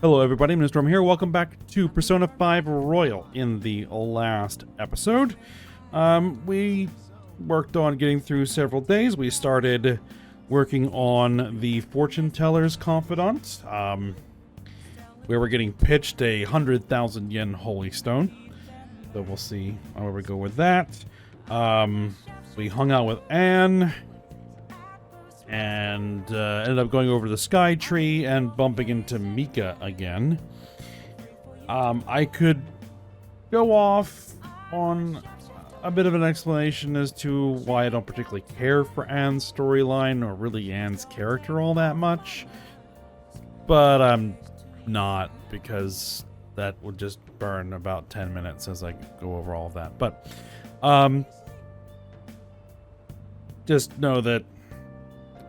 Hello everybody, Mr. Storm here. Welcome back to Persona 5 Royal. In the last episode, we worked on getting through several days. We started working on the Fortune Teller's Confidant. We were getting pitched a 100,000 yen holy stone. So we'll see where we go with that. We hung out with Anne. And ended up going over to the Sky Tree and bumping into Mika again. I could go off on a bit of an explanation as to why I don't particularly care for Anne's storyline or really Anne's character all that much. But I'm not, because that would just burn about 10 minutes as I go over all of that. But just know that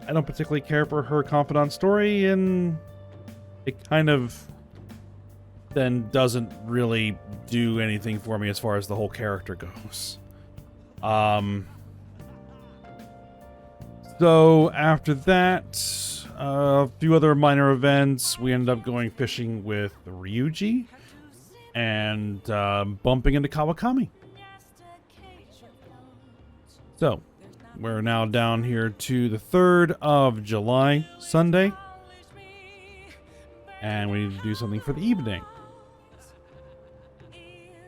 I don't particularly care for her confidant story, and it kind of then doesn't really do anything for me as far as the whole character goes. So after that, a few other minor events. We ended up going fishing with Ryuji and bumping into Kawakami. So we're now down here to the 3rd of July, Sunday. And we need to do something for the evening.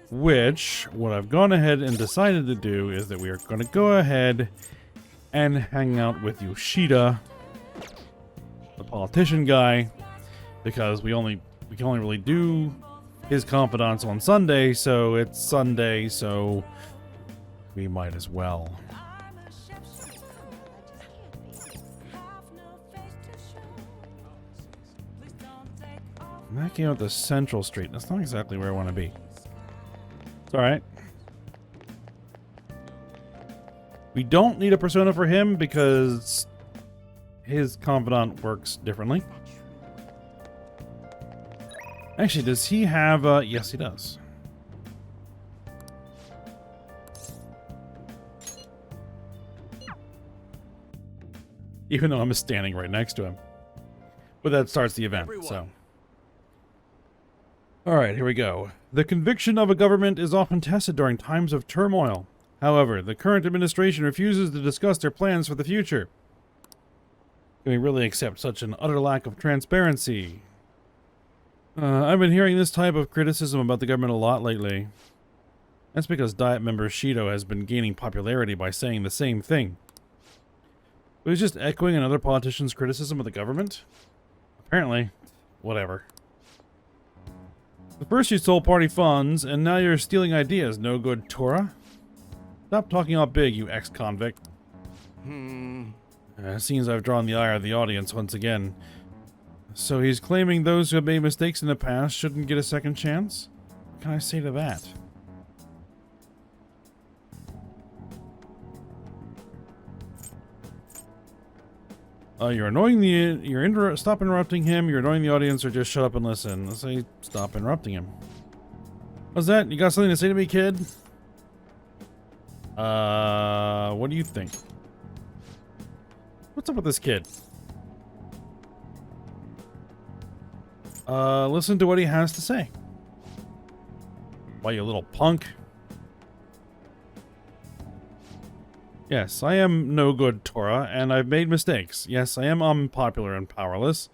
Which, what I've gone ahead and decided to do is that we are going to go ahead and hang out with Yoshida, the politician guy, because we can only really do his confidants on Sunday, so it's Sunday, so we might as well. I'm backing out the Central Street. That's not exactly where I want to be. It's alright. We don't need a persona for him because his confidant works differently. Actually, does he have a... Yes, he does. Even though I'm standing right next to him. But that starts the event, so... Alright, here we go. The conviction of a government is often tested during times of turmoil. However, the current administration refuses to discuss their plans for the future. Can we really accept such an utter lack of transparency? I've been hearing this type of criticism about the government a lot lately. That's because Diet member Shido has been gaining popularity by saying the same thing. But he's just echoing another politician's criticism of the government? Apparently. Whatever. First you stole party funds, and now you're stealing ideas, no good Tora? Stop talking all big, you ex-convict. It seems I've drawn the ire of the audience once again. So he's claiming those who have made mistakes in the past shouldn't get a second chance? What can I say to that? You're annoying stop interrupting him, you're annoying the audience, or just shut up and listen. Let's say stop interrupting him. What's that? You got something to say to me, kid? What do you think? What's up with this kid? Listen to what he has to say. Why, you little punk? Yes, I am no good, Tora, and I've made mistakes. Yes, I am unpopular and powerless.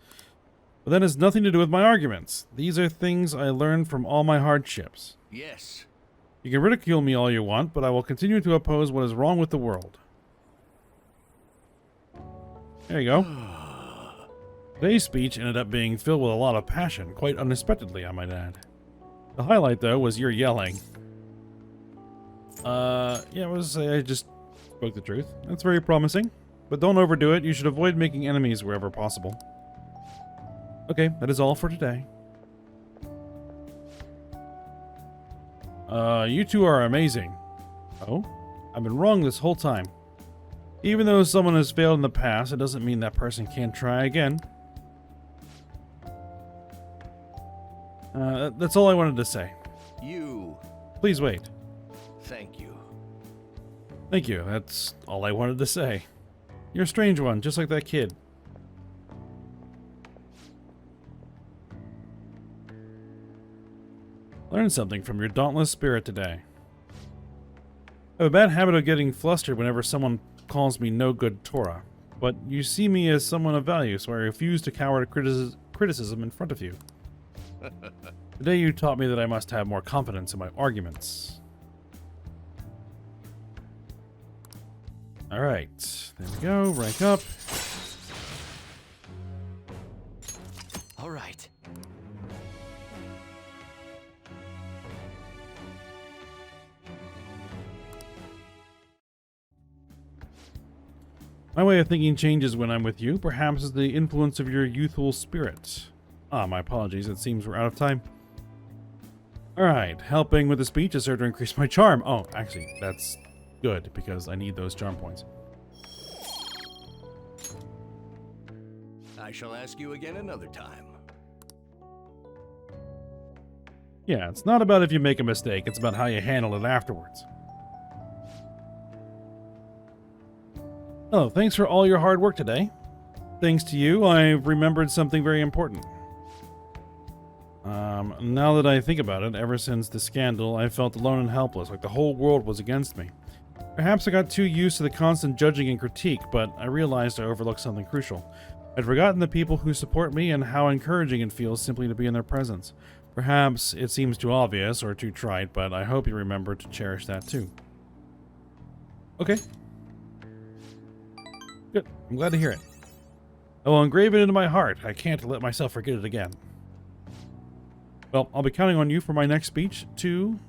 But that has nothing to do with my arguments. These are things I learned from all my hardships. Yes. You can ridicule me all you want, but I will continue to oppose what is wrong with the world. There you go. Today's speech ended up being filled with a lot of passion, quite unexpectedly, I might add. The highlight, though, was your yelling. Yeah, it was, I just spoke the truth. That's very promising. But don't overdo it. You should avoid making enemies wherever possible. Okay, that is all for today. You two are amazing. Oh? I've been wrong this whole time. Even though someone has failed in the past, it doesn't mean that person can't try again. That's all I wanted to say. You. Please wait. Thank you. Thank you. That's all I wanted to say. You're a strange one, just like that kid. Learn something from your dauntless spirit today. I have a bad habit of getting flustered whenever someone calls me no good Torah, but you see me as someone of value, so I refuse to cower to criticism in front of you. Today you taught me that I must have more confidence in my arguments. Alright, there we go, rank up. All right. My way of thinking changes when I'm with you. Perhaps it's the influence of your youthful spirit. Ah, my apologies. It seems we're out of time. Alright, helping with the speech is served to increase my charm. Oh, actually, that's good, because I need those charm points. I shall ask you again another time. Yeah, it's not about if you make a mistake, it's about how you handle it afterwards. Oh, thanks for all your hard work today. Thanks to you, I've remembered something very important. Now that I think about it, ever since the scandal, I felt alone and helpless, like the whole world was against me. Perhaps I got too used to the constant judging and critique, but I realized I overlooked something crucial. I'd forgotten the people who support me and how encouraging it feels simply to be in their presence. Perhaps it seems too obvious or too trite, but I hope you remember to cherish that too. Okay. Good. I'm glad to hear it. I will engrave it into my heart. I can't let myself forget it again. Well, I'll be counting on you for my next speech to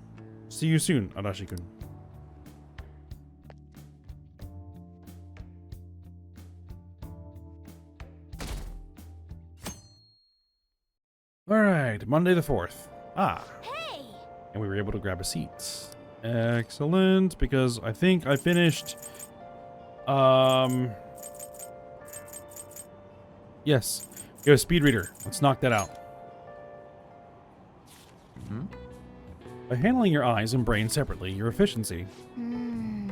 see you soon, Arashi-kun. Alright, Monday the 4th. Ah. Hey! And we were able to grab a seat. Excellent, because I think I finished... Yes. Go speed reader. Let's knock that out. By handling your eyes and brain separately, your efficiency.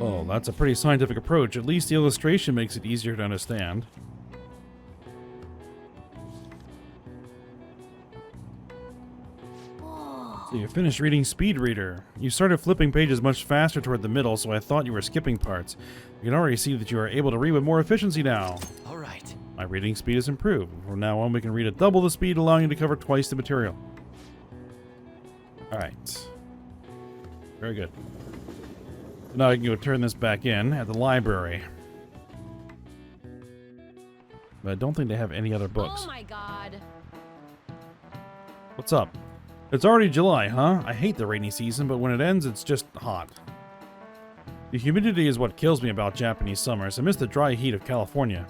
Oh, that's a pretty scientific approach. At least the illustration makes it easier to understand. So you finished reading Speed Reader. You started flipping pages much faster toward the middle, so I thought you were skipping parts. You can already see that you are able to read with more efficiency now. All right. My reading speed has improved. From now on, we can read at double the speed, allowing you to cover twice the material. Alright. Very good. So now I can go turn this back in at the library. But I don't think they have any other books. Oh my god. What's up? It's already July, huh? I hate the rainy season, but when it ends, it's just hot. The humidity is what kills me about Japanese summers. I miss the dry heat of California.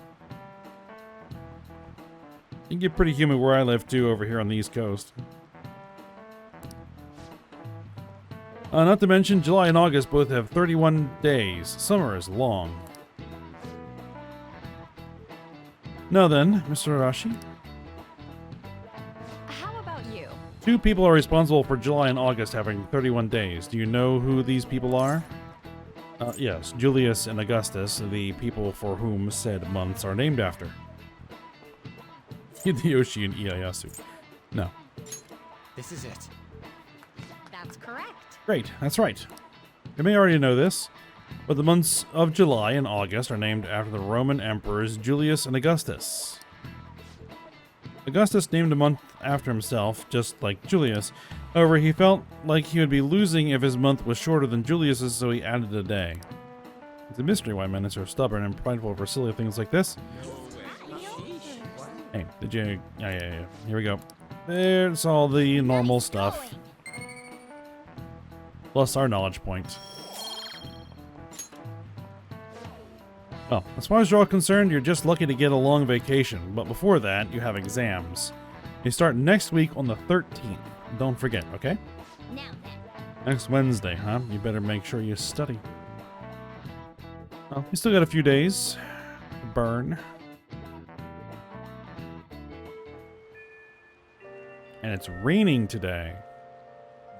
It can get pretty humid where I live, too, over here on the East Coast. Not to mention, July and August both have 31 days. Summer is long. Now then, Mr. Arashi. How about you? Two people are responsible for July and August having 31 days. Do you know who these people are? Yes, Julius and Augustus, the people for whom said months are named after. Hideyoshi and Ieyasu. No. This is it. That's correct. Great, that's right. You may already know this, but the months of July and August are named after the Roman emperors Julius and Augustus. Augustus named a month after himself, just like Julius. However, he felt like he would be losing if his month was shorter than Julius's, so he added a day. It's a mystery why men are so stubborn and prideful over silly things like this. Hey, did you... Yeah. Here we go. There's all the normal stuff. Plus our knowledge point. Well, as far as you're all concerned, you're just lucky to get a long vacation. But before that, you have exams. They start next week on the 13th. Don't forget, okay? Now then. Next Wednesday, huh? You better make sure you study. Well, you still got a few days to burn. And it's raining today.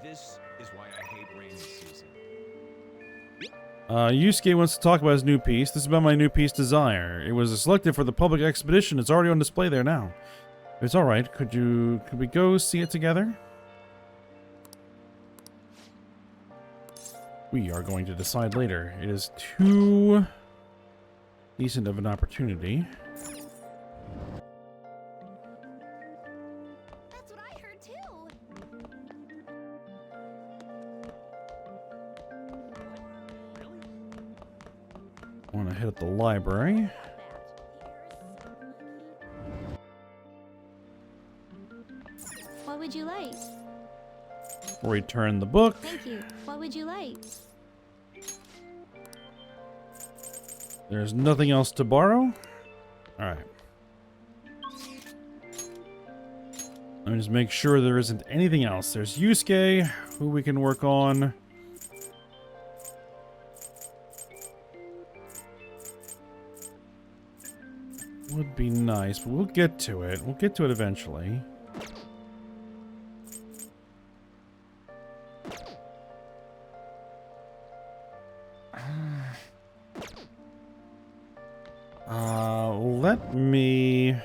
This is why I hate rainy season. Yusuke wants to talk about his new piece. This is about my new piece, Desire. It was selected for the public exhibition. It's already on display there now. If it's alright, could we go see it together? We are going to decide later. It is too decent of an opportunity. That's what I heard too. I want to hit up the library. What would you like? Return the book. Thank you. What would you like? There's nothing else to borrow. Alright. Let me just make sure there isn't anything else. There's Yusuke, who we can work on. Would be nice, but we'll get to it. We'll get to it eventually. Let me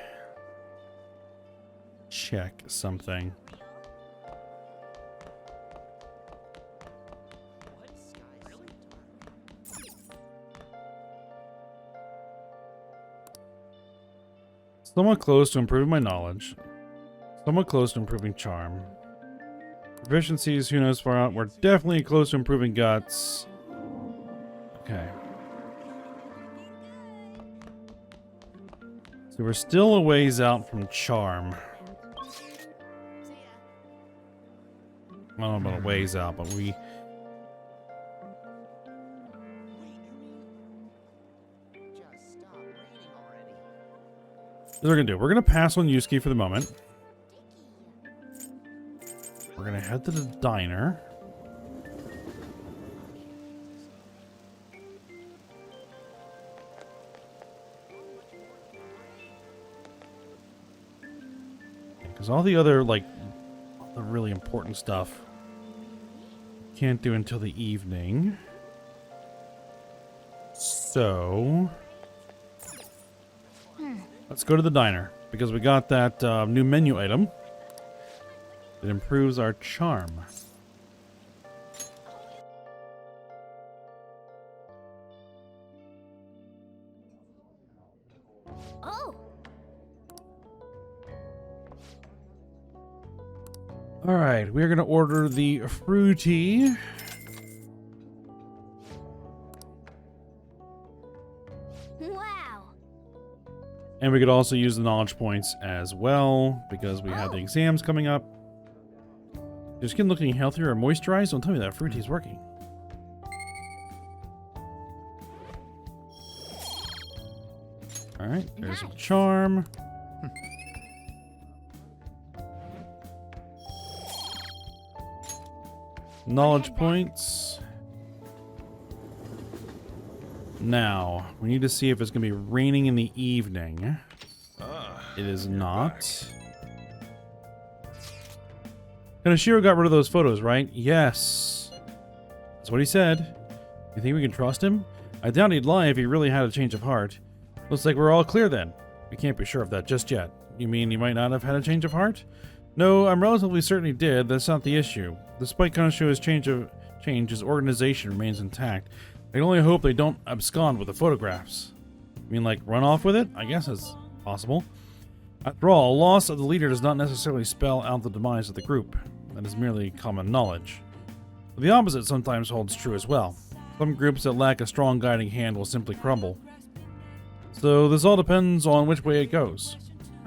check something. Somewhat close to improving my knowledge. Somewhat close to improving charm. Proficiencies, who knows far out. We're definitely close to improving guts. Okay. So we're still a ways out from charm. I don't know about a ways out, but we... What we're gonna do, we're gonna pass on Yusuke for the moment. We're gonna head to the diner. Because all the other, like, the really important stuff can't do until the evening. So... let's go to the diner, because we got that new menu item that improves our charm. Oh. All right, we're going to order the fruity. Wow. And we could also use the knowledge points as well, because we have the exams coming up. Is your skin looking healthier or moisturized? Don't tell me that fruity is working. All right, there's a charm. Knowledge points. Now, we need to see if it's going to be raining in the evening. It is not. Kaneshiro got rid of those photos, right? Yes. That's what he said. You think we can trust him? I doubt he'd lie if he really had a change of heart. Looks like we're all clear then. We can't be sure of that just yet. You mean he might not have had a change of heart? No, I'm relatively certain he did. That's not the issue. Despite Kaneshiro's change, his organization remains intact. I can only hope they don't abscond with the photographs. I mean, like, run off with it? I guess it's possible. After all, loss of the leader does not necessarily spell out the demise of the group. That is merely common knowledge. But the opposite sometimes holds true as well. Some groups that lack a strong guiding hand will simply crumble. So this all depends on which way it goes.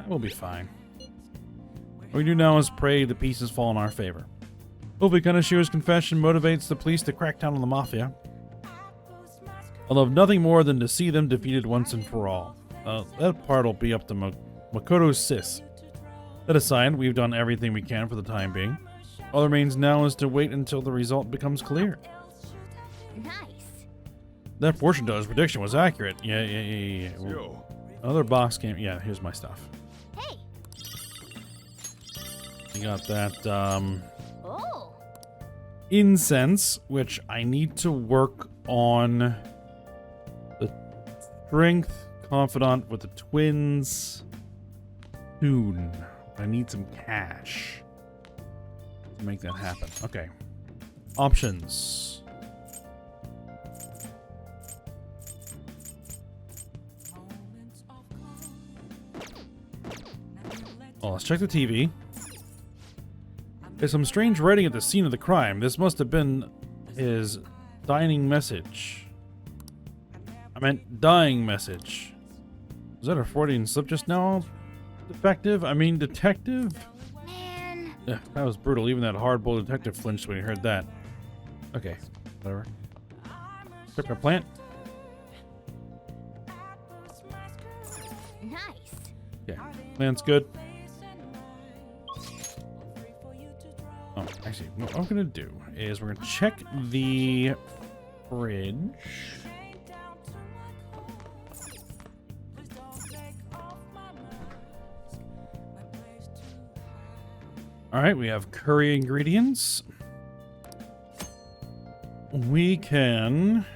We'll be fine. What we do now is pray the pieces fall in our favor. Hopefully Kaneshiro's confession motivates the police to crack down on the Mafia. I love nothing more than to see them defeated once and for all. That part will be up to Makoto's sis. That aside, we've done everything we can for the time being. All that remains now is to wait until the result becomes clear. Nice. That fortune teller's prediction was accurate. Yeah. Another box came. Yeah, here's my stuff. Hey. You got that, Oh. incense, which I need to work on. The strength confidant with the twins soon. I need some cash to make that happen. Okay. Options. Well, let's check the TV. There's some strange writing at the scene of the crime. This must have been his dying message. I meant dying message. Was that a Freudian slip just now? Detective? Man. Ugh, that was brutal. Even that hard-boiled detective flinched when he heard that. Okay, whatever. Pick a plant. Nice. Yeah, plant's good. Oh, actually, what I'm gonna do is we're gonna check the fridge. All right, we have curry ingredients. We can.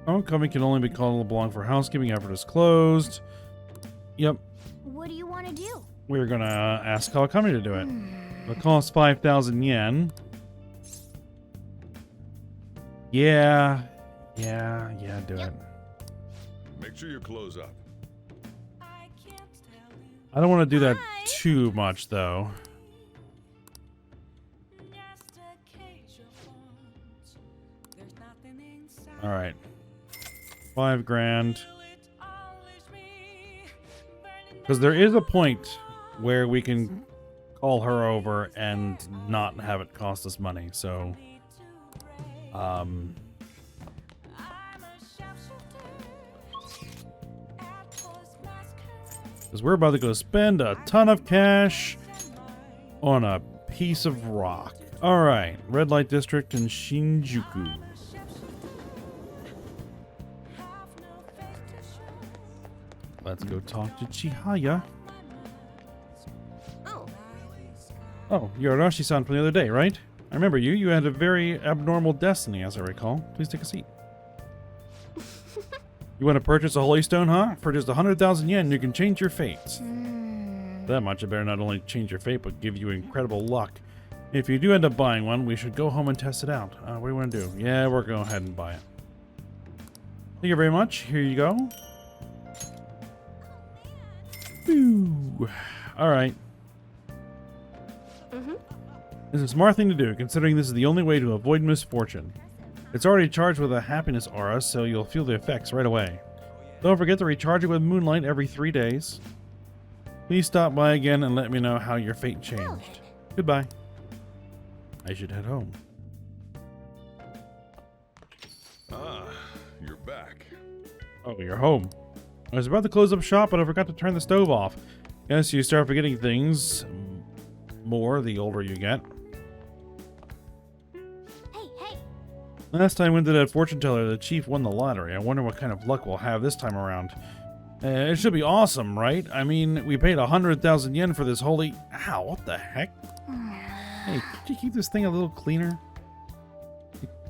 Homecoming can only be called LeBlanc for housekeeping after it is closed. Yep, What do you want to do? we're gonna ask Kawakami to do it. It'll cost 5,000 yen. Yeah, do it. Make sure you close up. I don't want to do that Hi. too much, though. All right, 5 grand. Because there is a point where we can call her over and not have it cost us money. So, because we're about to go spend a ton of cash on a piece of rock. All right, red light district in Shinjuku. Let's go talk to Chihaya. Oh. Oh, you're Arashi-san from the other day, right? I remember you. You had a very abnormal destiny, as I recall. Please take a seat. You want to purchase a holy stone, huh? For just 100,000 yen, you can change your fate. That much, it better not only change your fate, but give you incredible luck. If you do end up buying one, we should go home and test it out. What do you want to do? Yeah, we're going ahead and buy it. Thank you very much. Here you go. Ooh. All right. It's a smart thing to do, considering this is the only way to avoid misfortune. It's already charged with a happiness aura, so you'll feel the effects right away. Don't forget to recharge it with moonlight every 3 days. Please stop by again and let me know how your fate changed. Goodbye. I should head home. Ah, you're back. Oh, you're home. I was about to close up shop, but I forgot to turn the stove off. Guess you start forgetting things more the older you get. Hey. Last time we went to that fortune teller, the chief won the lottery. I wonder what kind of luck we'll have this time around. It should be awesome, right? I mean, we paid 100,000 yen for this holy... Ow, what the heck? Hey, could you keep this thing a little cleaner?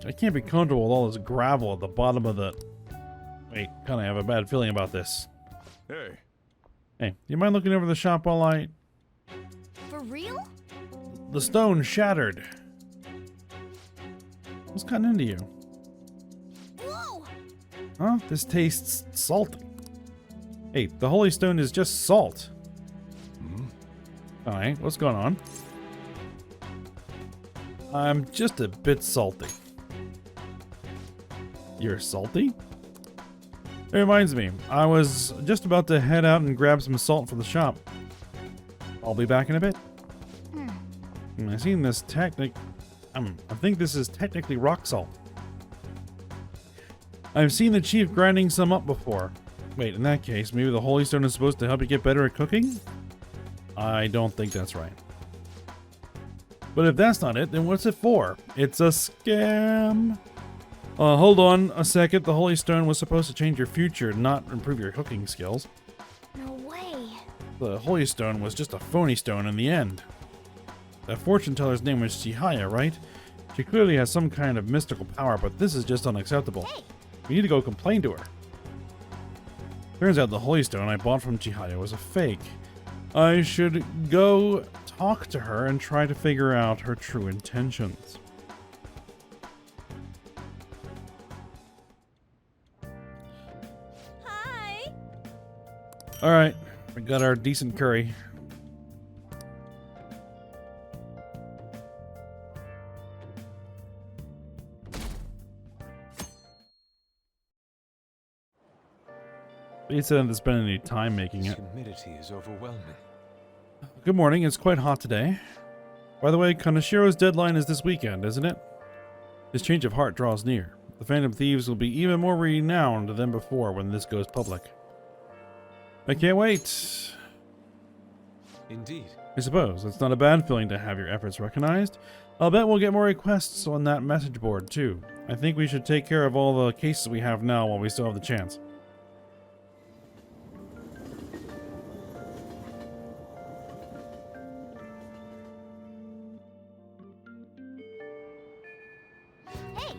I can't be comfortable with all this gravel at the bottom of the... Wait, kind of have a bad feeling about this. Hey, Hey, do you mind looking over the shop while I... For real? The stone shattered. What's cutting into you? Whoa! Huh? This tastes salty. Hey, the holy stone is just salt. Alright, what's going on? I'm just a bit salty. You're salty? It reminds me, I was just about to head out and grab some salt for the shop. I'll be back in a bit. I think this is technically rock salt. I've seen the chief grinding some up before. Wait, in that case, maybe the holy stone is supposed to help you get better at cooking? I don't think that's right. But if that's not it, then what's it for? It's a scam. Hold on a second. The holy stone was supposed to change your future, not improve your cooking skills. No way. The holy stone was just a phony stone in the end. That fortune teller's name was Chihaya, right? She clearly has some kind of mystical power, but this is just unacceptable. Hey. We need to go complain to her. Turns out the holy stone I bought from Chihaya was a fake. I should go talk to her and try to figure out her true intentions. Hi. Alright, We got our decent curry. He said hasn't spent any time making This it. humidity is overwhelming. Good morning, it's quite hot today. By the way, Kanashiro's deadline is this weekend, isn't it? His change of heart draws near. The Phantom Thieves will be even more renowned than before when this goes public. I can't wait. Indeed. I suppose it's not a bad feeling to have your efforts recognized. I'll bet we'll get more requests on that message board, too. I think we should take care of all the cases we have now while we still have the chance. Hey,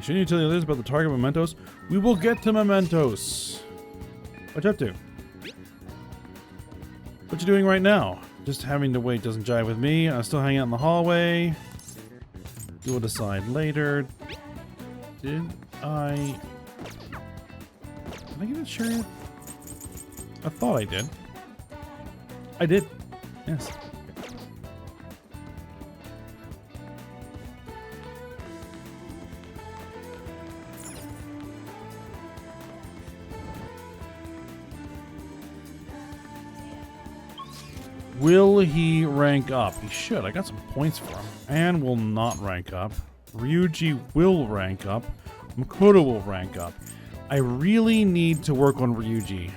Shouldn't you tell the others about the target mementos? We will get to mementos. What you up to? What you doing right now? Just having to wait doesn't jive with me. I still hang out in the hallway. You will decide later. Did I get a chariot? I thought I did. I did. Yes. Will he rank up? He should. I got some points for him. And will not rank up. Ryuji will rank up. Makoto will rank up. I really need to work on Ryuji.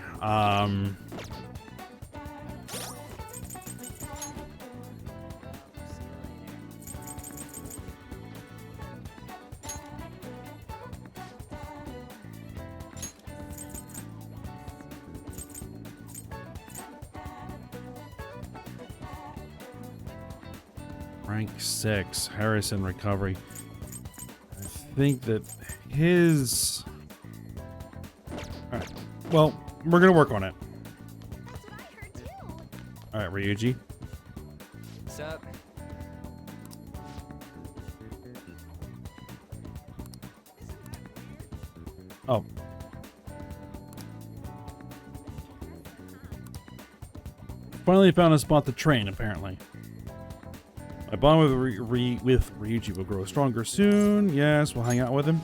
Rank 6, Harrison recovery. I think that his... Alright, well, we're gonna work on it. that's what I heard too. Alright, Ryuji. What's up? Oh. Finally found a spot to train, apparently. My bond with Ryuji will grow stronger soon. Yes, we'll hang out with him.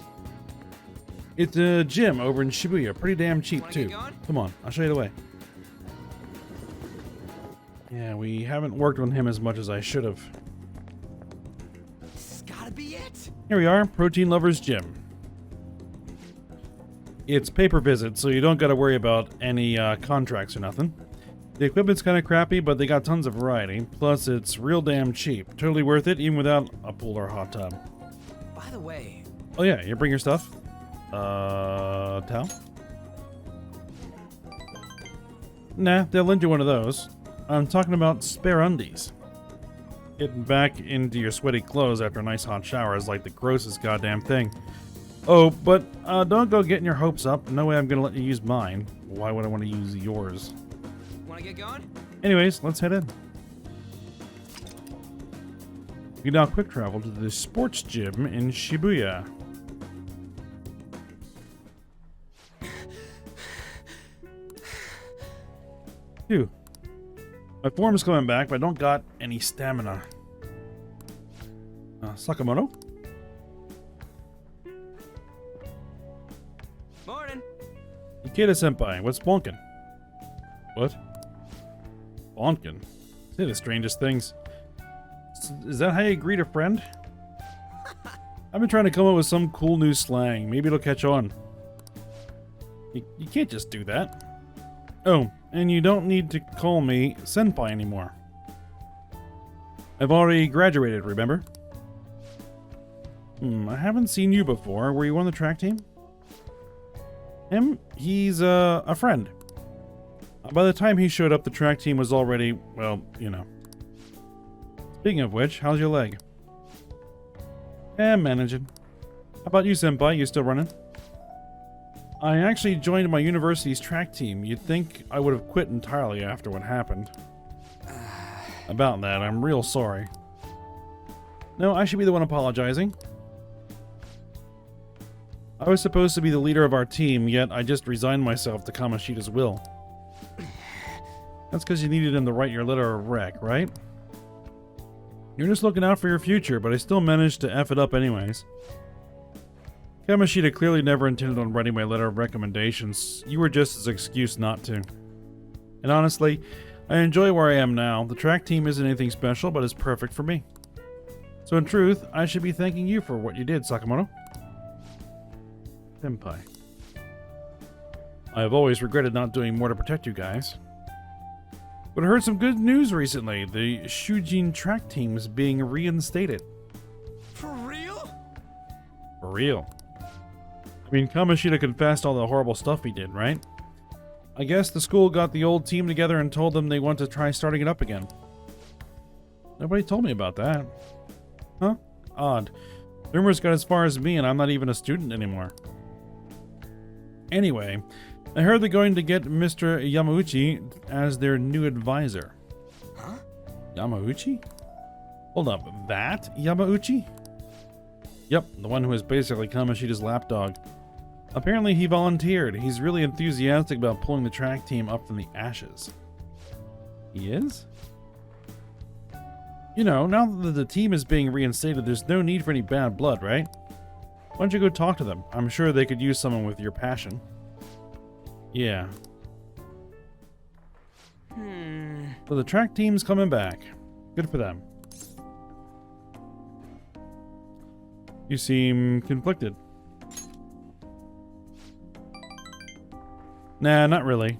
It's a gym over in Shibuya. Pretty damn cheap, Wanna get too. going? Come on, I'll show you the way. Yeah, we haven't worked on him as much as I should have. This has gotta be it. Here we are, Protein Lovers Gym. It's pay-per-visit, so you don't gotta worry about any contracts or nothing. The equipment's kind of crappy, but they got tons of variety. Plus, it's real damn cheap. Totally worth it, even without a pool or hot tub. By the way, Oh yeah, you bring your stuff. Towel? Nah, they'll lend you one of those. I'm talking about spare undies. Getting back into your sweaty clothes after a nice hot shower is like the grossest goddamn thing. Oh, but don't go getting your hopes up. No way I'm gonna let you use mine. Why would I want to use yours? wanna get going? Anyways, let's head in. You can now quick travel to the sports gym in Shibuya. Phew. My form's coming back, but I don't got any stamina. Sakamoto? Morning. Ikeda-senpai, what's bonkin? What? Bonkin? Say the strangest things. Is that how you greet a friend? I've been trying to come up with some cool new slang. Maybe it'll catch on. You can't just do that. Oh, and you don't need to call me senpai anymore. I've already graduated, remember? I haven't seen you before. Were you on the track team? Him? He's a friend. By the time he showed up, the track team was already, well, you know. Speaking of which, how's your leg? Managing. How about you, senpai? You still running? I actually joined my university's track team. You'd think I would have quit entirely after what happened. About that, I'm real sorry. No, I should be the one apologizing. I was supposed to be the leader of our team, yet I just resigned myself to Kamoshida's will. That's because you needed him to write your letter of rec, right? You're just looking out for your future, but I still managed to F it up anyways. Kamishita clearly never intended on writing my letter of recommendations. You were just his excuse not to. And honestly, I enjoy where I am now. The track team isn't anything special, but it's perfect for me. So in truth, I should be thanking you for what you did, Sakamoto. Senpai. I have always regretted not doing more to protect you guys. But I heard some good news recently. The Shujin track team is being reinstated. For real? For real. I mean, Kamoshida confessed all the horrible stuff he did, right? I guess the school got the old team together and told them they want to try starting it up again. Nobody told me about that. Huh? Odd. Rumors got as far as me and I'm not even a student anymore. Anyway, I heard they're going to get Mr. Yamauchi as their new advisor. Huh? Yamauchi? Hold up, that Yamauchi? Yep, the one who is basically Kamoshida's lapdog. Apparently he volunteered. He's really enthusiastic about pulling the track team up from the ashes. He is? You know, now that the team is being reinstated, there's no need for any bad blood, right? Why don't you go talk to them? I'm sure they could use someone with your passion. Yeah. So the track team's coming back. Good for them. You seem conflicted. Nah, not really.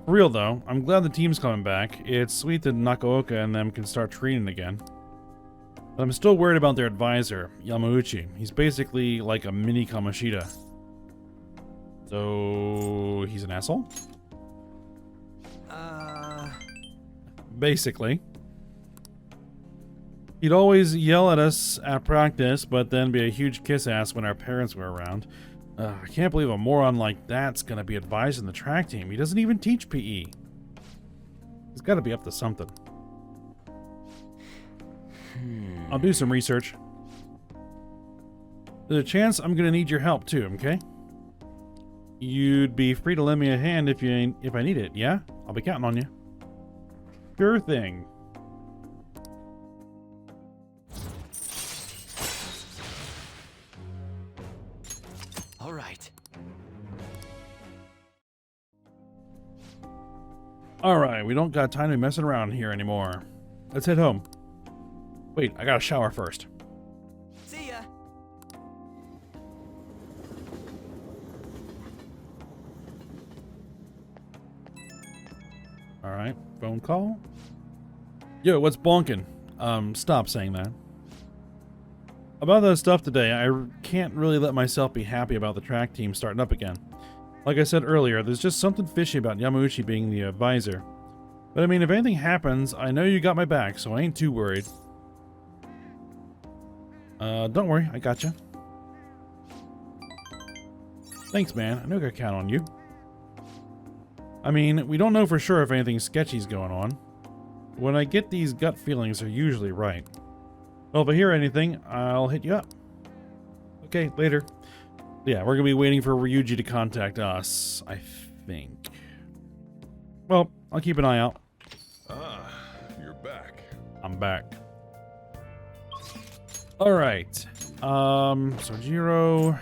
For real though, I'm glad the team's coming back. It's sweet that Nakaoka and them can start training again. But I'm still worried about their advisor, Yamauchi. He's basically like a mini Kamoshida. So, he's an asshole? Basically. He'd always yell at us at practice, but then be a huge kiss ass when our parents were around. I can't believe a moron like that's gonna be advising the track team. He doesn't even teach PE. He's gotta be up to something. I'll do some research. There's a chance I'm gonna need your help too, okay? You'd be free to lend me a hand if I need it, yeah? I'll be counting on you. Sure thing. All right. Alright, we don't got time to be messing around here anymore. Let's head home. Wait, I gotta shower first. See ya. Alright, phone call. Yo, what's bonking? Stop saying that. About that stuff today, I can't really let myself be happy about the track team starting up again. Like I said earlier, there's just something fishy about Yamauchi being the advisor. But I mean, if anything happens, I know you got my back, so I ain't too worried. Don't worry, I got you. Thanks, man. I know I can count on you. I mean, we don't know for sure if anything sketchy's going on. When I get these gut feelings, they're usually right. Well, if I hear anything, I'll hit you up. Okay, later. Yeah, we're gonna be waiting for Ryuji to contact us, I think. Well, I'll keep an eye out. Ah, you're back. I'm back. Alright. Sojiro.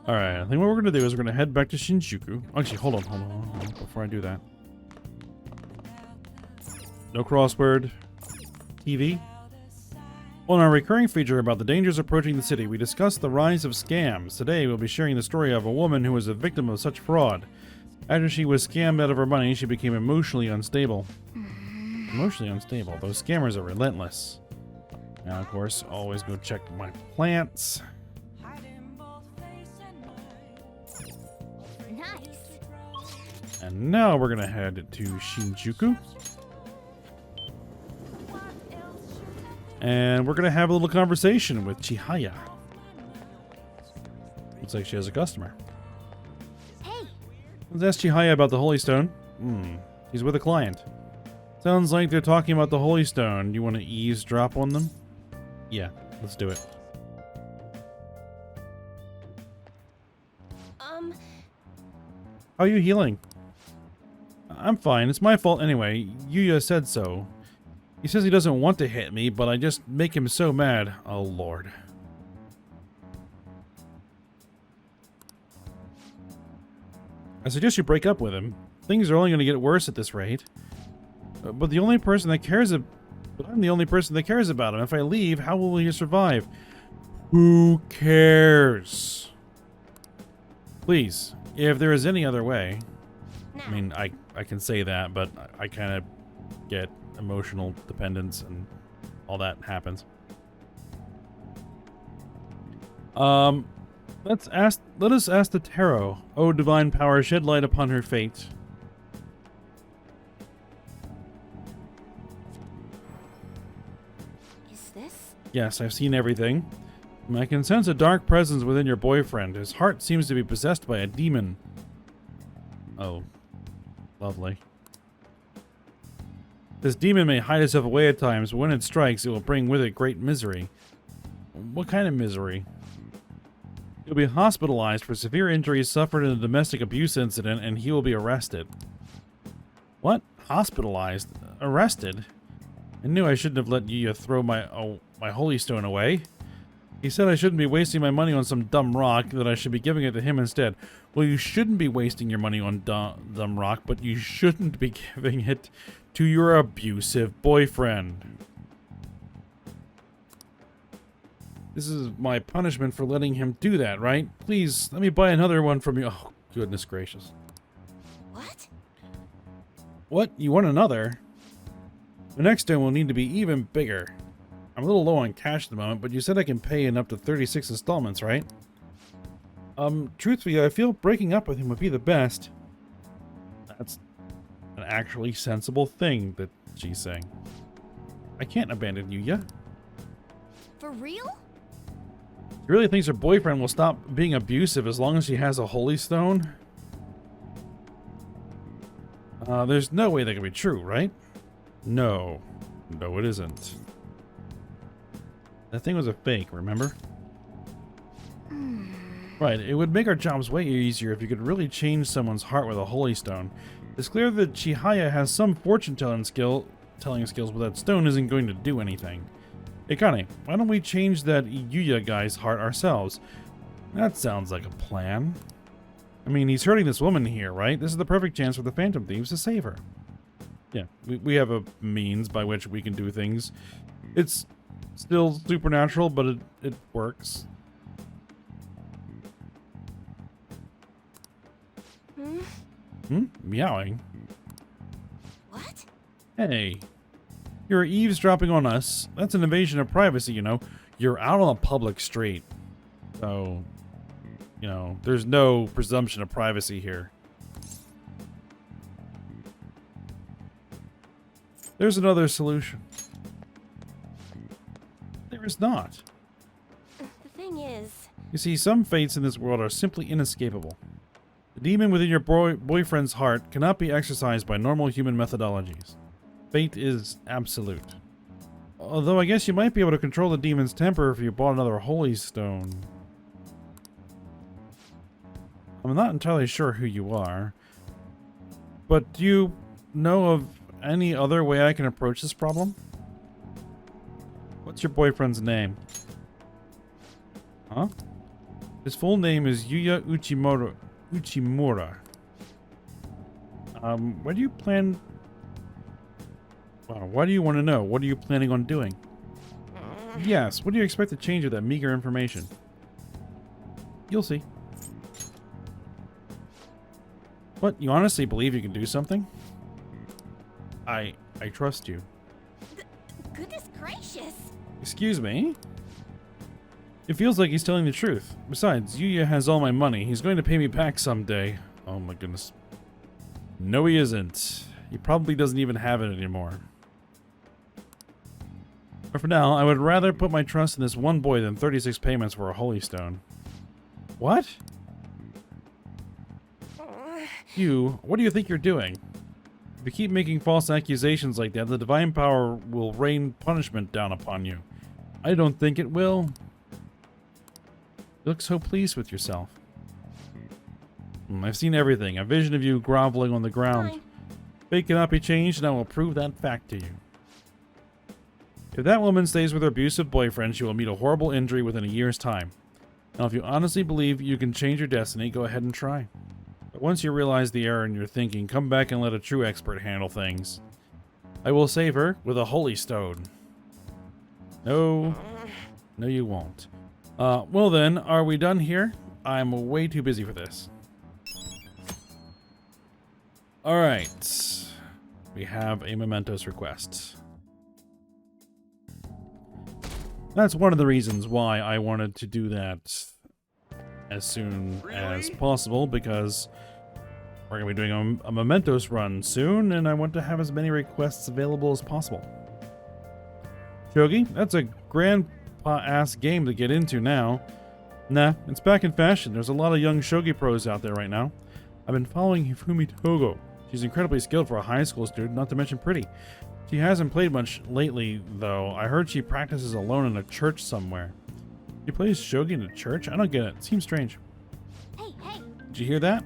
Alright, I think what we're going to do is we're going to head back to Shinjuku. Actually, hold on, before I do that. No crossword. TV. On our recurring feature about the dangers approaching the city, we discuss the rise of scams. Today, we'll be sharing the story of a woman who was a victim of such fraud. After she was scammed out of her money, she became emotionally unstable. Emotionally unstable. Those scammers are relentless. Now, of course, always go check my plants. Nice. And now we're gonna head to Shinjuku. And we're gonna have a little conversation with Chihaya. Looks like she has a customer. Hey, Let's ask Chihaya about the Holy Stone. He's with a client. Sounds like they're talking about the Holy Stone. You want to eavesdrop on them? Yeah, let's do it. How are you healing? I'm fine. It's my fault anyway. Yuya said so. He says he doesn't want to hit me, but I just make him so mad. Oh, Lord. I suggest you break up with him. Things are only going to get worse at this rate. But the only person that cares but I'm the only person that cares about him. If I leave, how will he survive? Who cares? Please, if there is any other way. I mean, I can say that, but I kind of get emotional dependence and all that happens. Let us ask the tarot. O divine power, shed light upon her fate. is this? Yes, I've seen everything. I can sense a dark presence within your boyfriend. His heart seems to be possessed by a demon. Oh, lovely. This demon may hide itself away at times, but when it strikes, it will bring with it great misery. What kind of misery? He'll be hospitalized for severe injuries suffered in a domestic abuse incident, and he will be arrested. What? Hospitalized? Arrested? I knew I shouldn't have let Yuya throw my holy stone away. He said I shouldn't be wasting my money on some dumb rock, that I should be giving it to him instead. Well, you shouldn't be wasting your money on dumb rock, but you shouldn't be giving it to your abusive boyfriend. This is my punishment for letting him do that, right? Please, let me buy another one from you. Oh, goodness gracious. What? What? You want another? The next one will need to be even bigger. I'm a little low on cash at the moment, but you said I can pay in up to 36 installments, right? Truthfully, I feel breaking up with him would be the best. That's an actually sensible thing that she's saying. I can't abandon Yuya. For real? She really thinks her boyfriend will stop being abusive as long as she has a holy stone? There's no way that can be true, right? No. No, it isn't. That thing was a fake, remember? Right, it would make our jobs way easier if you could really change someone's heart with a holy stone. It's clear that Chihaya has some fortune-telling skills, but that stone isn't going to do anything. Hey, Kane, why don't we change that Yuya guy's heart ourselves? That sounds like a plan. I mean, he's hurting this woman here, right? This is the perfect chance for the Phantom Thieves to save her. Yeah, we have a means by which we can do things. It's still supernatural, but it works. Meowing? What? Hey. You're eavesdropping on us. That's an invasion of privacy, you know. You're out on a public street. So, you know, there's no presumption of privacy here. There's another solution. There is not. The thing is... You see, some fates in this world are simply inescapable. The demon within your boyfriend's heart cannot be exorcised by normal human methodologies. Fate is absolute. Although I guess you might be able to control the demon's temper if you bought another holy stone. I'm not entirely sure who you are. But do you know of any other way I can approach this problem? What's your boyfriend's name? Huh? His full name is Yuya Uchimura. Why do you plan... Wow, why do you want to know? What are you planning on doing? Yes, what do you expect to change with that meager information? You'll see. What, you honestly believe you can do something? I trust you. Goodness gracious! Excuse me? It feels like he's telling the truth. Besides, Yuya has all my money. He's going to pay me back someday. Oh my goodness. No, he isn't. He probably doesn't even have it anymore. But for now, I would rather put my trust in this one boy than 36 payments for a holy stone. What? What do you think you're doing? If you keep making false accusations like that, the divine power will rain punishment down upon you. I don't think it will. You look so pleased with yourself. I've seen everything. A vision of you groveling on the ground. Fine. Fate cannot be changed, and I will prove that fact to you. If that woman stays with her abusive boyfriend, she will meet a horrible injury within a year's time. Now, if you honestly believe you can change your destiny, go ahead and try. But once you realize the error in your thinking, come back and let a true expert handle things. I will save her with a holy stone. No. No, you won't. Well then, are we done here? I'm way too busy for this. Alright. We have a mementos request. That's one of the reasons why I wanted to do that as soon as possible, because we're going to be doing a mementos run soon, and I want to have as many requests available as possible. Shogi, that's a grandpa-ass game to get into now. Nah, it's back in fashion. There's a lot of young shogi pros out there right now. I've been following Hifumi Togo. She's incredibly skilled for a high school student, not to mention pretty. She hasn't played much lately, though. I heard she practices alone in a church somewhere. She plays shogi in a church? I don't get it. It seems strange. Hey, hey. Did you hear that?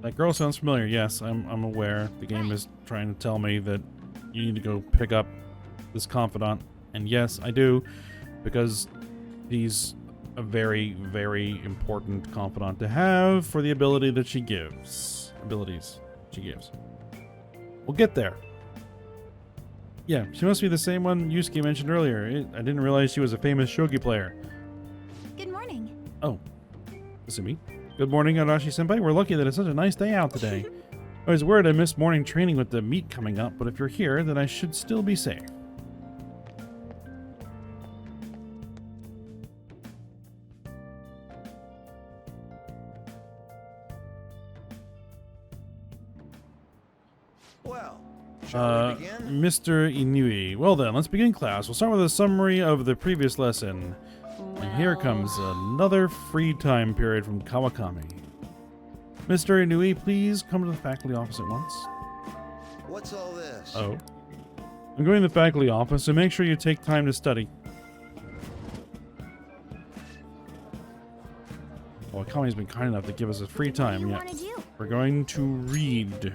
That girl sounds familiar. Yes, I'm aware. The game is trying to tell me that you need to go pick up this confidant. And yes, I do, because she's a very, very important confidant to have for the ability that she gives. Abilities she gives. We'll get there. Yeah, she must be the same one Yusuke mentioned earlier. I didn't realize she was a famous shogi player. Good morning. Oh, this is me. Good morning, Arashi-senpai. We're lucky that it's such a nice day out today. I was worried I missed morning training with the meet coming up, but if you're here, then I should still be safe. Well, shall we begin? Mr. Inui. Well then, let's begin class. We'll start with a summary of the previous lesson. And here comes another free time period from Kawakami. Mr. Inui, please come to the faculty office at once. What's all this? Oh. I'm going to the faculty office, so make sure you take time to study. Well, Kawakami's been kind enough to give us a free time. What do Yeah. you want to do? We're going to read.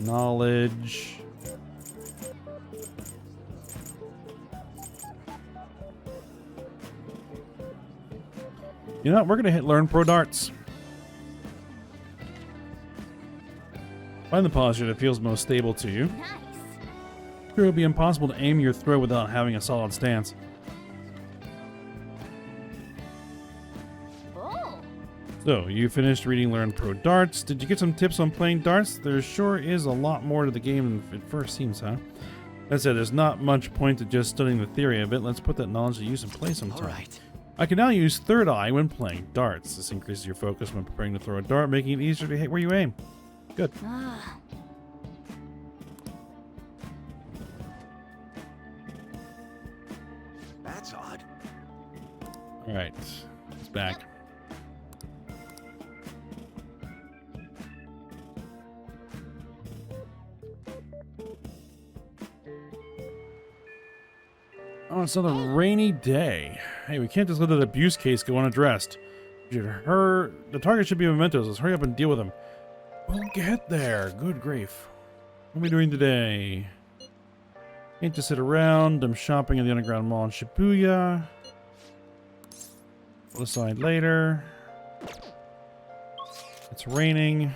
Knowledge. You know what? We're going to hit Learn Pro Darts. Find the posture that feels most stable to you. Nice. Sure, it would be impossible to aim your throw without having a solid stance. Oh. So, you finished reading Learn Pro Darts. Did you get some tips on playing darts? There sure is a lot more to the game than it first seems, huh? That said, there's not much point to just studying the theory of it. Let's put that knowledge to use and play sometime. All right. I can now use Third Eye when playing darts. This increases your focus when preparing to throw a dart, making it easier to hit where you aim. Good. Ah. That's odd. Alright. It's back. Oh, it's another rainy day. Hey, we can't just let that abuse case go unaddressed. The target should be mementos. Let's hurry up and deal with him. We'll get there. Good grief. What are we doing today? Can't just sit around. I'm shopping at the underground mall in Shibuya. We'll decide later. It's raining.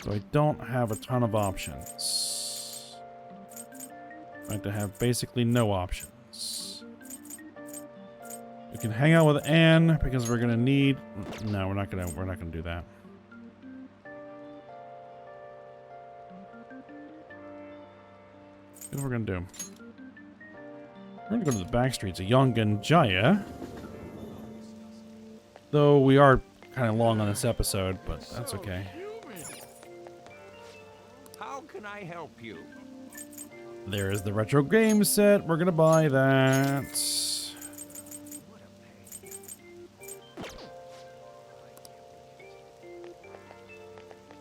So I don't have a ton of options. I have to have basically no options. We can hang out with Anne because we're gonna need. No, we're not gonna do that. Here's what we're gonna do. We're gonna go to the back streets of Yongan Jaya. Though we are kind of long on this episode, but that's okay. How can I help you? There is the retro game set. We're gonna buy that.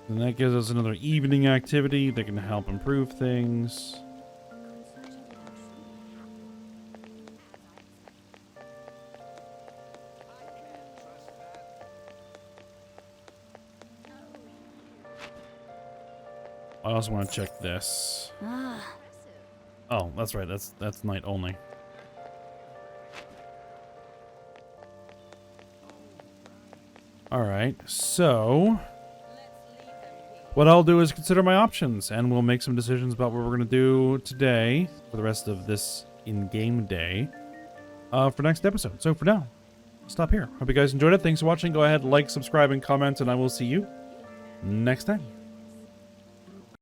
And that gives us another evening activity that can help improve things. I also want to check this. Oh, that's right. That's night only. All right. So what I'll do is consider my options, and we'll make some decisions about what we're going to do today for the rest of this in-game day for next episode. So for now, I'll stop here. Hope you guys enjoyed it. Thanks for watching. Go ahead, like, subscribe, and comment, and I will see you next time.